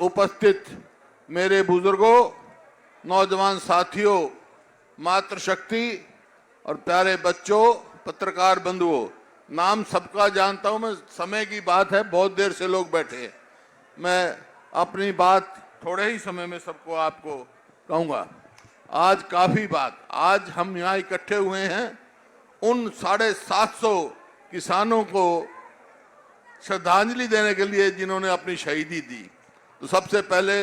उपस्थित मेरे बुजुर्गों, नौजवान साथियों, मातृशक्ति और प्यारे बच्चों, पत्रकार बंधुओं, नाम सबका जानता हूं मैं। समय की बात है, बहुत देर से लोग बैठे हैं। मैं अपनी बात थोड़े ही समय में सबको आपको कहूंगा। आज काफी बात, आज हम यहाँ इकट्ठे हुए हैं उन 750 किसानों को श्रद्धांजलि देने के लिए जिन्होंने अपनी शहीदी दी। तो सबसे पहले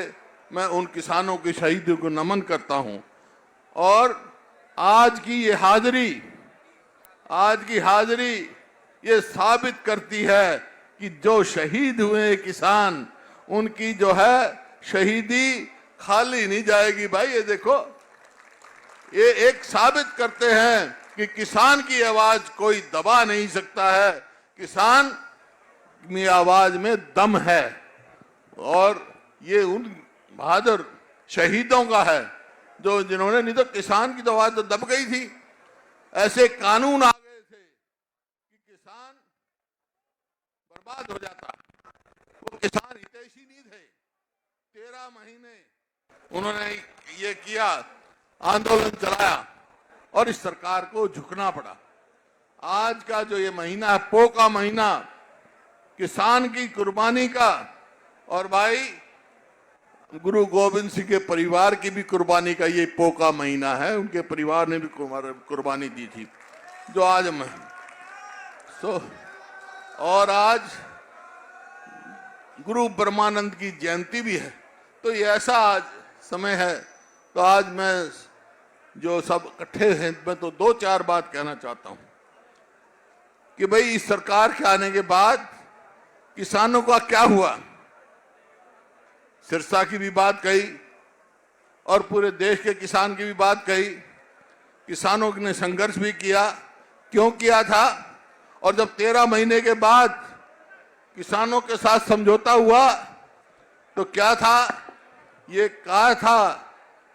मैं उन किसानों की शहीदी को नमन करता हूं। और आज की हाजिरी ये साबित करती है कि जो शहीद हुए किसान, उनकी जो है शहीदी खाली नहीं जाएगी। भाई ये देखो, ये एक साबित करते हैं कि किसान की आवाज कोई दबा नहीं सकता है, किसान की आवाज में दम है। और ये उन बहादुर शहीदों का है जो जिन्होंने, नहीं तो किसान की तो आवाज तो दब गई थी। ऐसे कानून आ गए थे कि किसान बर्बाद हो जाता। वो किसान हितैषी नहीं थे। 13 महीने उन्होंने ये किया, आंदोलन चलाया और इस सरकार को झुकना पड़ा। आज का जो ये महीना है, पो का महीना, किसान की कुर्बानी का, और भाई गुरु गोविंद सिंह के परिवार की भी कुर्बानी का ये पो का महीना है। उनके परिवार ने भी कुर्बानी दी थी, जो आज मैं और आज गुरु ब्रह्मानंद की जयंती भी है। तो ये ऐसा आज समय है। तो आज मैं जो सब इकट्ठे हैं, मैं तो 2-4 बात कहना चाहता हूं कि भाई इस सरकार के आने के बाद किसानों का क्या हुआ। सिरसा की भी बात कही और पूरे देश के किसान की भी बात कही। किसानों ने संघर्ष भी किया, क्यों किया था। और जब 13 महीने के बाद किसानों के साथ समझौता हुआ तो क्या था, ये कहा था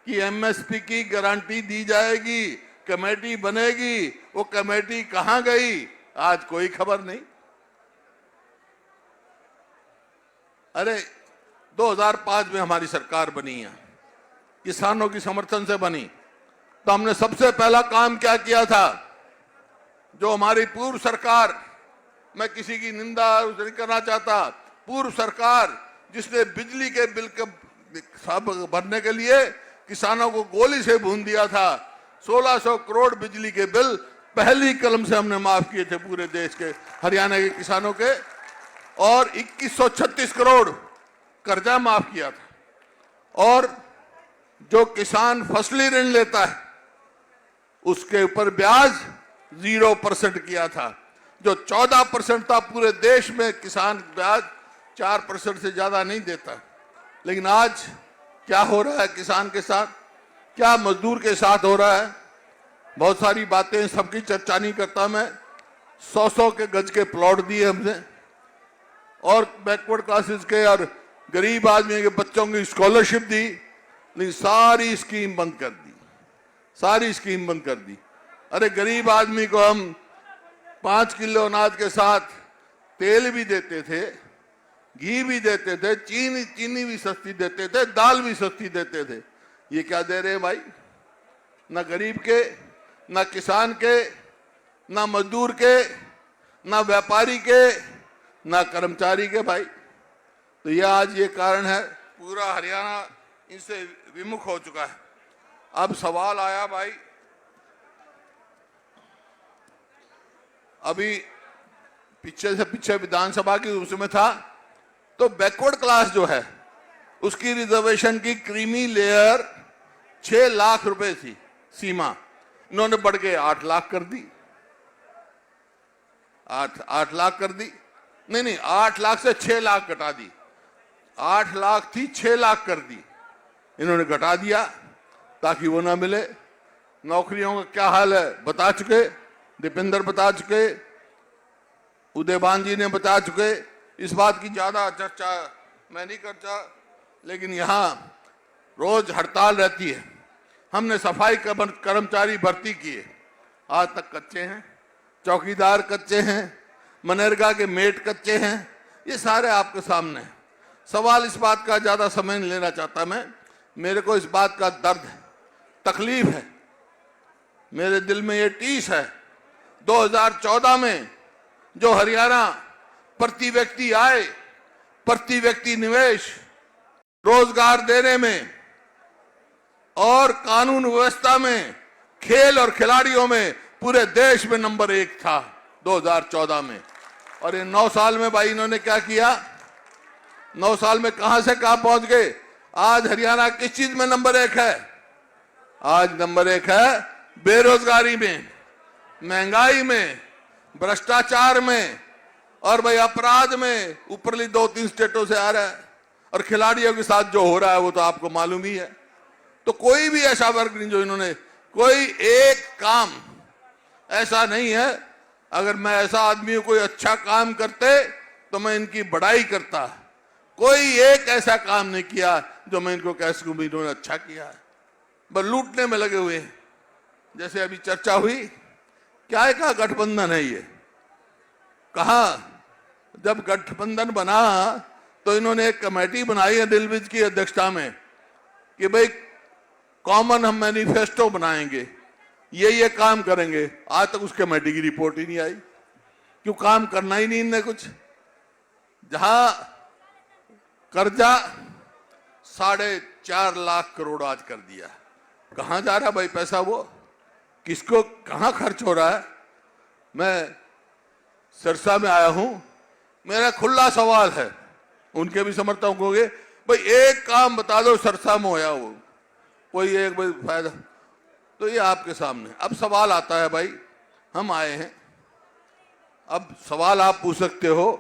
कि एमएसपी की गारंटी दी जाएगी, कमेटी बनेगी। वो कमेटी कहां गई, आज कोई खबर नहीं। अरे 2005 में हमारी सरकार बनी है, किसानों की समर्थन से बनी। तो हमने सबसे पहला काम क्या किया था, जो हमारी पूर्व सरकार, मैं किसी की निंदा नहीं करना चाहता, पूर्व सरकार जिसने बिजली के बिल के सब भरने के लिए किसानों को गोली से भून दिया था। 1600 करोड़ बिजली के बिल पहली कलम से हमने माफ किए थे पूरे देश के, हरियाणा के किसानों के। और 2136 करोड़ कर्जा माफ किया था। और जो किसान फसली ऋण लेता है उसके ऊपर ब्याज 0% किया था। जो 14% था पूरे देश में, किसान ब्याज 4% से ज्यादा नहीं देता। लेकिन आज क्या हो रहा है किसान के साथ, क्या मजदूर के साथ हो रहा है, बहुत सारी बातें, सबकी चर्चा नहीं करता मैं। 100 के गज के प्लॉट दिए हमने, और बैकवर्ड क्लासेस के और गरीब आदमी के बच्चों की स्कॉलरशिप दी। लेकिन सारी स्कीम बंद कर दी, सारी स्कीम बंद कर दी। अरे गरीब आदमी को हम 5 किलो अनाज के साथ तेल भी देते थे, घी भी देते थे, चीनी भी सस्ती देते थे, दाल भी सस्ती देते थे। ये क्या दे रहे हैं भाई, ना गरीब के, ना किसान के, ना मजदूर के, ना व्यापारी के, ना कर्मचारी के भाई। तो यह आज ये कारण है, पूरा हरियाणा इनसे विमुख हो चुका है। अब सवाल आया भाई, अभी पीछे विधानसभा की उसमें था, तो बैकवर्ड क्लास जो है उसकी रिजर्वेशन की क्रीमी लेयर 6 लाख रुपए थी सीमा, इन्होंने बढ़ के 8 लाख कर दी। 8 लाख कर दी, नहीं 8 लाख से 6 लाख घटा दी। 8 लाख थी, 6 लाख कर दी, इन्होंने घटा दिया ताकि वो ना मिले। नौकरियों का क्या हाल है बता चुके, दीपेंद्र बता चुके, उदयभान जी ने बता चुके। इस बात की ज्यादा चर्चा मैं नहीं करता, लेकिन यहाँ रोज हड़ताल रहती है। हमने सफाई कर्मचारी भर्ती किए, आज तक कच्चे हैं। चौकीदार कच्चे हैं, मनरेगा के मेट कच्चे हैं, ये सारे आपके सामने हैं। सवाल इस बात का ज्यादा समय नहीं लेना चाहता मैं। मेरे को इस बात का दर्द है, तकलीफ है, मेरे दिल में ये टीस है। 2014 में जो हरियाणा प्रति व्यक्ति आय, प्रति व्यक्ति निवेश, रोजगार देने में और कानून व्यवस्था में, खेल और खिलाड़ियों में पूरे देश में नंबर 1 था 2014 में। और ये 9 साल में भाई इन्होंने क्या किया? 9 साल में कहां से कहां पहुंच गए? आज हरियाणा किस चीज में नंबर 1 है? आज नंबर 1 है बेरोजगारी में, महंगाई में, भ्रष्टाचार में और भाई अपराध में। ऊपरली 2-3 स्टेटों से आ रहा है और खिलाड़ियों के साथ जो हो रहा है वो तो आपको मालूम ही है। तो कोई भी ऐसा वर्ग नहीं जो इन्होंने, कोई एक काम ऐसा नहीं है। अगर मैं ऐसा आदमी कोई अच्छा काम करते तो मैं इनकी बड़ाई करता। कोई एक ऐसा काम नहीं किया जो मैं इनको कह सकूं भी इन्होंने अच्छा किया है। बस लूटने में लगे हुए हैं। जैसे अभी चर्चा हुई, क्या का गठबंधन है ये? कहा जब गठबंधन बना तो इन्होंने एक कमेटी बनाई है दिल विज की अध्यक्षता में कि भाई कॉमन हम मैनिफेस्टो बनाएंगे, ये काम करेंगे। आज तक उस कमेटी की रिपोर्ट ही नहीं आई। क्यों? काम करना ही नहीं इनने कुछ। जहां कर्जा 4.5 लाख करोड़ आज कर दिया, कहां जा रहा भाई पैसा? वो किसको, कहां खर्च हो रहा है? मैं सिरसा में आया हूं, मेरा खुला सवाल है, उनके भी समर्थक होंगे, भाई एक काम बता दो सिरसा में होया वो, कोई एक भाई फायदा। तो ये आपके सामने अब सवाल आता है। भाई हम आए हैं, अब सवाल आप पूछ सकते हो,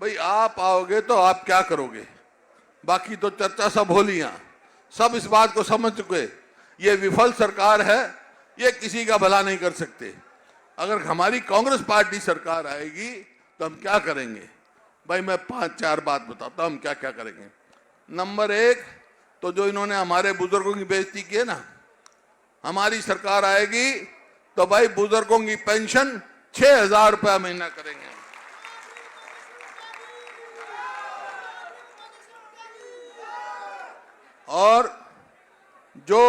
भाई आप आओगे तो आप क्या करोगे? बाकी तो चर्चा सब हो लिया, सब इस बात को समझ चुके ये विफल सरकार है, ये किसी का भला नहीं कर सकते। अगर हमारी कांग्रेस पार्टी सरकार आएगी तो हम क्या करेंगे? भाई मैं 5-4 बात बताता हूं हम क्या क्या करेंगे। नंबर 1 तो जो इन्होंने हमारे बुजुर्गों की बेइज्जती की है ना, हमारी सरकार आएगी तो भाई बुजुर्गों की पेंशन 6,000 रुपया महीना करेंगे। और जो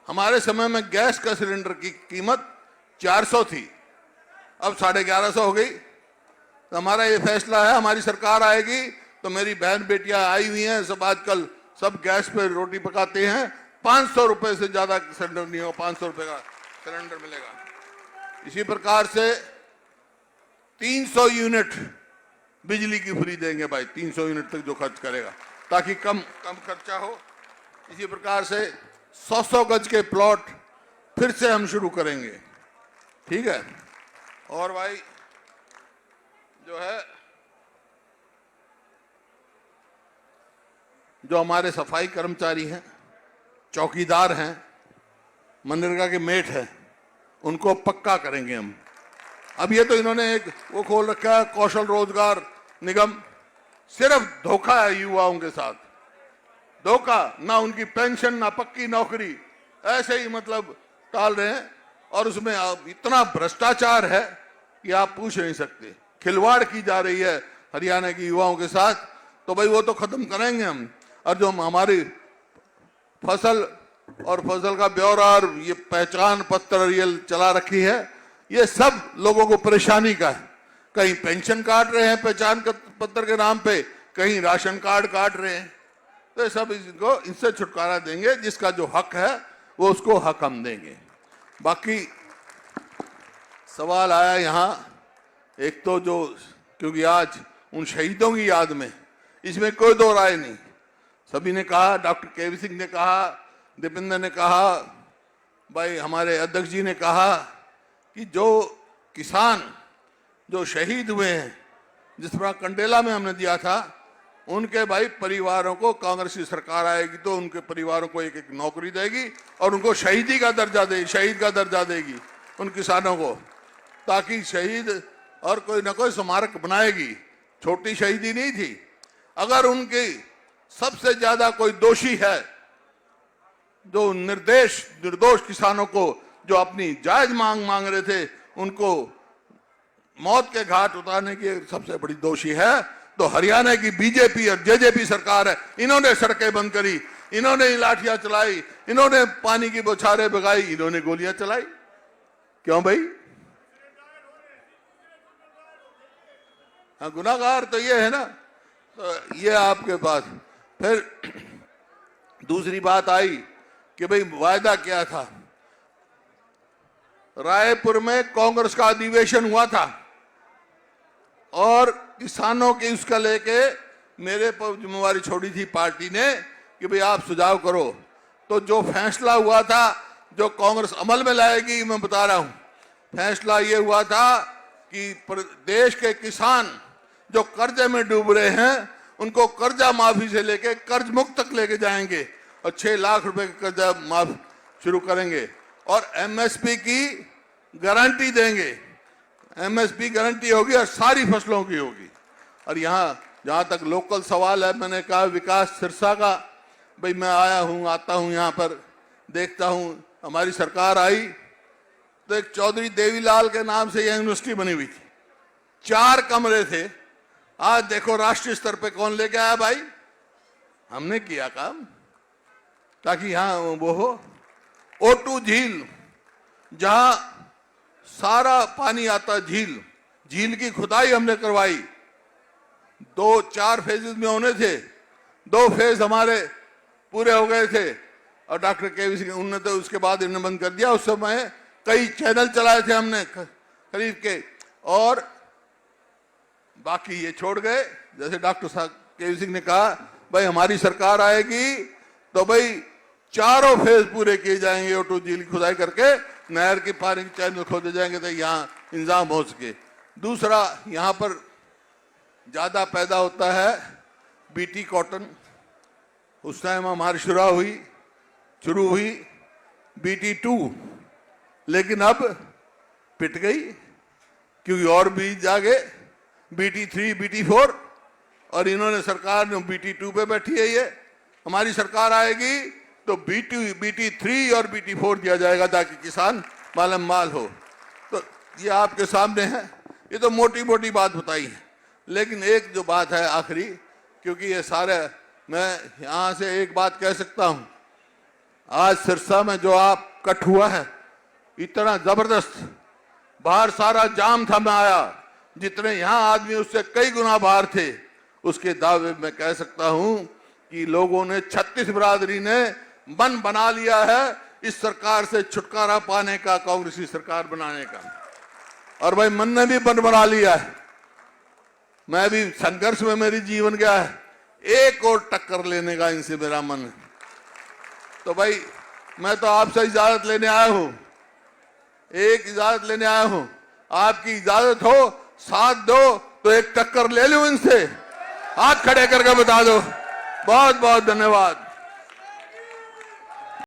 हमारे समय में गैस का सिलेंडर की कीमत 400 थी, अब 1150 हो गई। तो हमारा ये फैसला है, हमारी सरकार आएगी तो मेरी बहन बेटियां आई हुई हैं, सब आजकल सब गैस पे रोटी पकाते हैं, 500 रुपए से ज्यादा सिलेंडर नहीं होगा, 500 रुपए का सिलेंडर मिलेगा। इसी प्रकार से 300 यूनिट बिजली की फ्री देंगे भाई, 300 यूनिट तक जो खर्च करेगा, ताकि कम खर्चा हो। इसी प्रकार से 100 गज के प्लॉट फिर से हम शुरू करेंगे, ठीक है। और भाई जो है, जो हमारे सफाई कर्मचारी हैं, चौकीदार हैं, मनरेगा के मेट हैं, उनको पक्का करेंगे हम। अब ये तो इन्होंने एक वो खोल रखा है कौशल रोजगार निगम, सिर्फ धोखा है युवाओं के साथ, धोखा, ना उनकी पेंशन ना पक्की नौकरी, ऐसे ही मतलब टाल रहे हैं। और उसमें इतना भ्रष्टाचार है कि आप पूछ नहीं सकते, खिलवाड़ की जा रही है हरियाणा के युवाओं के साथ। तो भाई वो तो खत्म करेंगे हम। और जो हमारी फसल और फसल का ब्यौरा और ये पहचान पत्र ये चला रखी है, ये सब लोगों को परेशानी का है। कहीं पेंशन काट रहे हैं पहचान पत्र के नाम पे, कहीं राशन कार्ड काट रहे हैं। तो सब इसको, इनसे छुटकारा देंगे, जिसका जो हक है वो उसको हक हम देंगे। बाकी सवाल आया यहाँ एक तो जो, क्योंकि आज उन शहीदों की याद में, इसमें कोई दो राय नहीं, सभी ने कहा, डॉक्टर केवी सिंह ने कहा, दीपेंद्र ने कहा, भाई हमारे अध्यक्ष जी ने कहा कि जो किसान जो शहीद हुए हैं, जिस तरह कंडेला में हमने दिया था, उनके भाई परिवारों को कांग्रेस की सरकार आएगी तो उनके परिवारों को एक नौकरी देगी और उनको शहीदी का दर्जा देगी, शहीद का दर्जा देगी उन किसानों को, ताकि शहीद और कोई ना कोई स्मारक बनाएगी। छोटी शहीदी नहीं थी। अगर उनकी सबसे ज्यादा कोई दोषी है, जो निर्दोष किसानों को जो अपनी जायज मांग रहे थे, उनको मौत के घाट उतारने की सबसे बड़ी दोषी है, तो हरियाणा की बीजेपी और जेजेपी सरकार है, इन्होंने सड़कें बंद करी, इन्होंने लाठियां चलाई, इन्होंने पानी की बौछारें भगाई, इन्होंने गोलियां चलाई। क्यों भाई? हाँ, गुनाहगार तो ये है ना। तो ये आपके पास फिर दूसरी बात आई कि भाई वायदा क्या था। रायपुर में कांग्रेस का अधिवेशन हुआ था और किसानों की उसका लेके मेरे पर जिम्मेवारी छोड़ी थी पार्टी ने कि भाई आप सुझाव करो। तो जो फैसला हुआ था, जो कांग्रेस अमल में लाएगी, मैं बता रहा हूं, फैसला ये हुआ था कि देश के किसान जो कर्जे में डूब रहे हैं उनको कर्जा माफी से लेके कर्ज मुक्त तक लेके जाएंगे और 6 लाख रुपए का कर्जा माफ शुरू करेंगे और एमएसपी की गारंटी देंगे। एमएसपी गारंटी होगी और सारी फसलों की होगी। और यहाँ जहाँ तक लोकल सवाल है, मैंने कहा विकास सिरसा का, भाई मैं आया हूँ, आता हूँ यहाँ पर, देखता हूँ। हमारी सरकार आई तो एक चौधरी देवीलाल के नाम से यह यूनिवर्सिटी बनी हुई थी, 4 कमरे थे। आज देखो राष्ट्रीय स्तर पे कौन लेके आया भाई? हमने किया काम ताकि यहाँ वो हो। O2 झील, जहां सारा पानी आता, झील की खुदाई हमने करवाई। 4 फेजेस में होने थे, 2 फेज हमारे पूरे हो गए थे और डॉक्टर केवी सिंह उन्होंने तो उसके बाद इन्हें बंद कर दिया। उस समय कई चैनल चलाए थे हमने खरीद के और बाकी ये छोड़ गए। जैसे डॉक्टर साहब केवी सिंह ने कहा भाई हमारी सरकार आएगी तो भाई 4 फेज पूरे किए जाएंगे। O2 झील की खुदाई करके नहर के पानी के चैनल खोदे जाएंगे तो यहाँ इंतजाम हो सके। दूसरा, यहाँ पर ज्यादा पैदा होता है बीटी कॉटन। उस टाइम हमारी शुरू हुई BT2, लेकिन अब पिट गई क्योंकि और बीज आ गए, BT3, BT4, और इन्होंने सरकार ने BT2 पे बैठी है। ये हमारी सरकार आएगी तो BT3 और BT4 दिया जाएगा ताकि किसान मालम माल हो। तो ये आपके सामने है। ये तो मोटी मोटी बात बताई है, लेकिन एक जो बात है आखिरी, क्योंकि ये सारे, मैं यहाँ से एक बात कह सकता हूँ, आज सिरसा में जो आप कट हुआ है इतना जबरदस्त, बाहर सारा जाम था, मैं आया, जितने यहाँ आदमी उससे कई गुना बाहर थे। उसके दावे में कह सकता हूं कि लोगों ने 36 बिरादरी ने मन बना लिया है इस सरकार से छुटकारा पाने का, कांग्रेसी सरकार बनाने का। और भाई मन ने भी मन बना लिया है। मैं भी संघर्ष में मेरी जीवन गया है, एक और टक्कर लेने का इनसे मेरा मन है। तो भाई मैं तो आपसे इजाजत लेने आया हूं, एक इजाजत लेने आया हूं। आपकी इजाजत हो, साथ दो तो एक टक्कर ले लूं इनसे। हाथ खड़े करके बता दो। बहुत बहुत धन्यवाद।